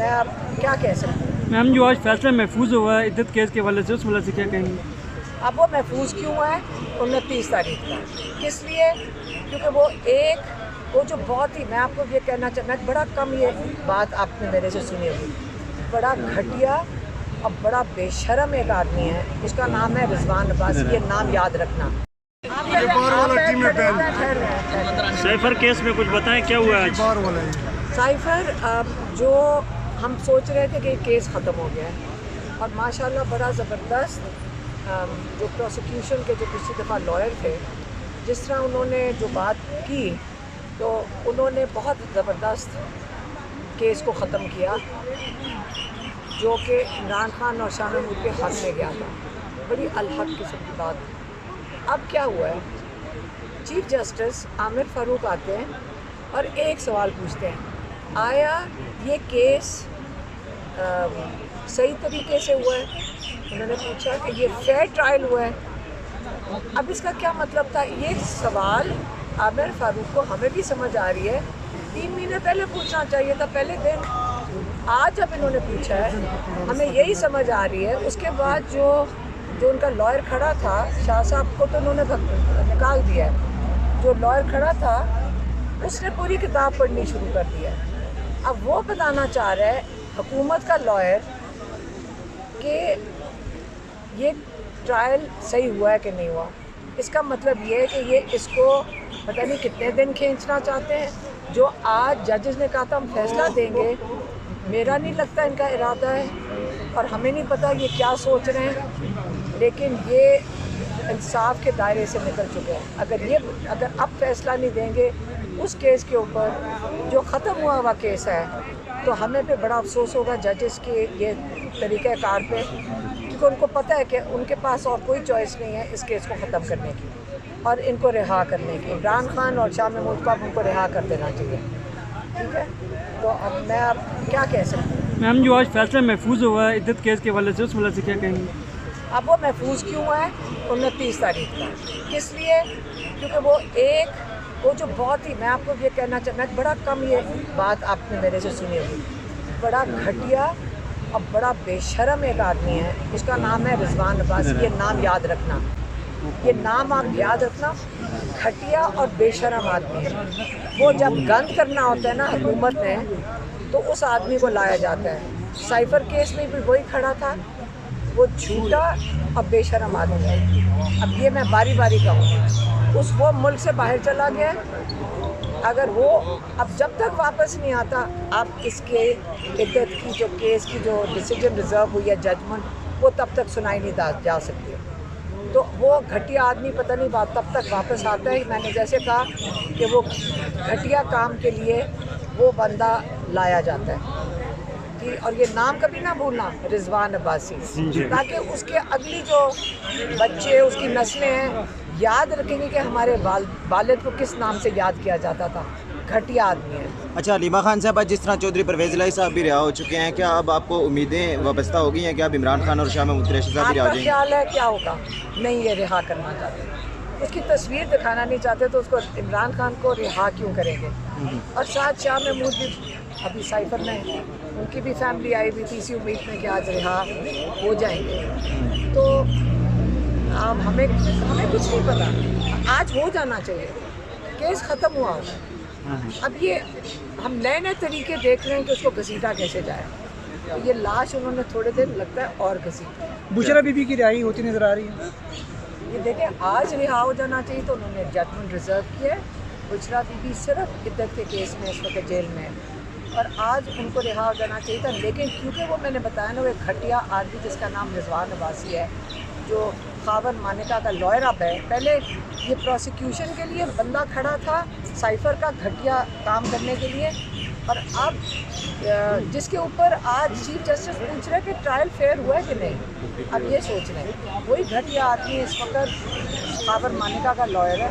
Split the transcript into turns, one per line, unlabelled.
मैं अब क्या कह सकती हूँ।
मैम, जो आज फैसला महफूज हुआ है इद्दत केस के हवाले से, उस हवाले से क्या कहेंगे?
अब वो महफूज क्यों है 29 तारीख का, किस लिए? क्योंकि वो जो बहुत ही, मैं आपको ये कहना मैं बड़ा कम ये बात आपने मेरे से सुनी होगी, बड़ा घटिया और बड़ा बेशर्म एक आदमी है, उसका नाम है रिजवान अब्बासी। ये नाम याद रखना।
साइफर केस में कुछ बताएं, क्या हुआ आज?
साइफर, जो हम सोच रहे थे कि केस ख़त्म हो गया है और माशाल्लाह बड़ा ज़बरदस्त जो प्रोसिक्यूशन के जो पिछली दफ़ा लॉयर थे, जिस तरह उन्होंने जो बात की, तो उन्होंने बहुत ज़बरदस्त केस को ख़त्म किया, जो कि इमरान खान और शाह महमूद के हक़ में गया था। बड़ी अलहक किस्म की बात। अब क्या हुआ है, चीफ जस्टिस आमिर फ़ारूक आते हैं और एक सवाल पूछते हैं, आया ये केस सही तरीके से हुआ है? उन्होंने पूछा कि ये फेयर ट्रायल हुआ है। अब इसका क्या मतलब था? ये सवाल आमिर फ़ारूक को हमें भी समझ आ रही है, 3 महीने पहले पूछना चाहिए था, पहले दिन। आज जब इन्होंने पूछा है, हमें यही समझ आ रही है। उसके बाद जो उनका लॉयर खड़ा था, शाह साहब को तो उन्होंने निकाल दिया है। जो लॉयर खड़ा था उसने पूरी किताब पढ़नी शुरू कर दिया है। अब वो बताना चाह रहा है हुकूमत का लॉयर कि ये ट्रायल सही हुआ है कि नहीं हुआ। इसका मतलब ये है कि ये इसको पता नहीं कितने दिन खींचना चाहते हैं। जो आज जजेस ने कहा था हम फैसला देंगे, मेरा नहीं लगता इनका इरादा है, और हमें नहीं पता ये क्या सोच रहे हैं, लेकिन ये इंसाफ के दायरे से निकल चुके हैं। अगर अब फैसला नहीं देंगे उस केस के ऊपर जो ख़त्म हुआ हुआ केस है, तो हमें पे बड़ा अफसोस होगा जजेस के ये तरीक़ाकार पे, क्योंकि उनको पता है कि उनके पास और कोई चॉइस नहीं है इस केस को ख़त्म करने की और इनको रिहा करने की। इमरान खान और शाह महमूद को अब उनको रिहा कर देना चाहिए। ठीक है, तो अब मैं अब क्या कह सकती हूँ।
मैम, जो आज फैसला महफूज हुआ है इद्दत केस के हवाले से, उस हवाले से क्या कहेंगे?
अब वो महफूज क्यों है 29 तारीख का, किस लिए? क्योंकि वो जो बहुत ही, मैं आपको ये कहना मैं बड़ा कम ये बात आपने मेरे से सुनी होगी, बड़ा घटिया और बड़ा बेशर्म एक आदमी है, उसका नाम है रिजवान अब्बासी। ये नाम याद रखना, ये नाम आप याद रखना। घटिया और बेशर्म आदमी है। वो जब गंद करना होता है ना हुकूमत ने, तो उस आदमी को लाया जाता है। साइफर केस में भी वही खड़ा था। वो झूठा और बेशर्म आदमी है। अब ये मैं बारी बारी कहूँगी, वो मुल्क से बाहर चला गया। अगर वो अब जब तक वापस नहीं आता, आप इसके इद्दत की जो केस की जो डिसीजन रिजर्व हुई है, जजमेंट, वो तब तक सुनाई नहीं जा सकती। तो वो घटिया आदमी पता नहीं बात तब तक वापस आता है। मैंने जैसे कहा कि वो घटिया काम के लिए वो बंदा लाया जाता है। और ये नाम कभी ना भूलना, रिजवान अब्बासी, ताकि उसके अगली जो बच्चे, उसकी नस्लें हैं, याद रखेंगे कि हमारे वालिद को किस नाम से याद किया जाता था। घटिया आदमी है।
अच्छा, हलीमा खान साहब, आज जिस तरह चौधरी परवेज़ इलाही साहब भी रिहा हो चुके हैं, क्या अब आपको उम्मीदें वाबस्ता हो गई हैं कि अब इमरान खान और शाह महमूद कुरैशी साहब भी रिहा हो जाएंगे?
ख्याल है क्या होगा? नहीं, ये रिहा करना चाहते, उसकी तस्वीर दिखाना नहीं चाहते, तो उसको इमरान खान को रिहा क्यों करेंगे? और साथ शाह महमूद भी अभी साइफर में, उनकी भी फैमिली आई हुई थी इसी उम्मीद में कि आज रिहा हो जाएंगे। तो अब हमें कुछ नहीं पता, आज हो जाना चाहिए, केस ख़त्म हुआ होगा। अब ये हम नए तरीके देख रहे हैं कि उसको घसीटा कैसे जाए। तो ये लाश उन्होंने थोड़े दिन लगता है और घसीटा।
बुशरा बीबी की रिहाई होती नज़र आ रही है।
ये देखें, आज रिहा हो जाना चाहिए, तो उन्होंने जजमेंट रिजर्व किया है। बुशरा बीबी सिर्फ इद्दत के केस में इस वक्त जेल में है और आज उनको रिहा हो जाना चाहिए था। लेकिन क्योंकि वो, मैंने बताया ना, वो एक घटिया आदमी जिसका नाम रिजवान अब्बासी है, जो खावन मानिका का लॉयर अब है, पहले ये प्रोसिक्यूशन के लिए बंदा खड़ा था साइफर का घटिया काम करने के लिए, और अब जिसके ऊपर आज चीफ जस्टिस पूछ रहे हैं कि ट्रायल फेयर हुआ है कि नहीं। अब ये सोच रहे हैं, वही घटिया आदमी इस वक्त खावन मानिका का लॉयर है।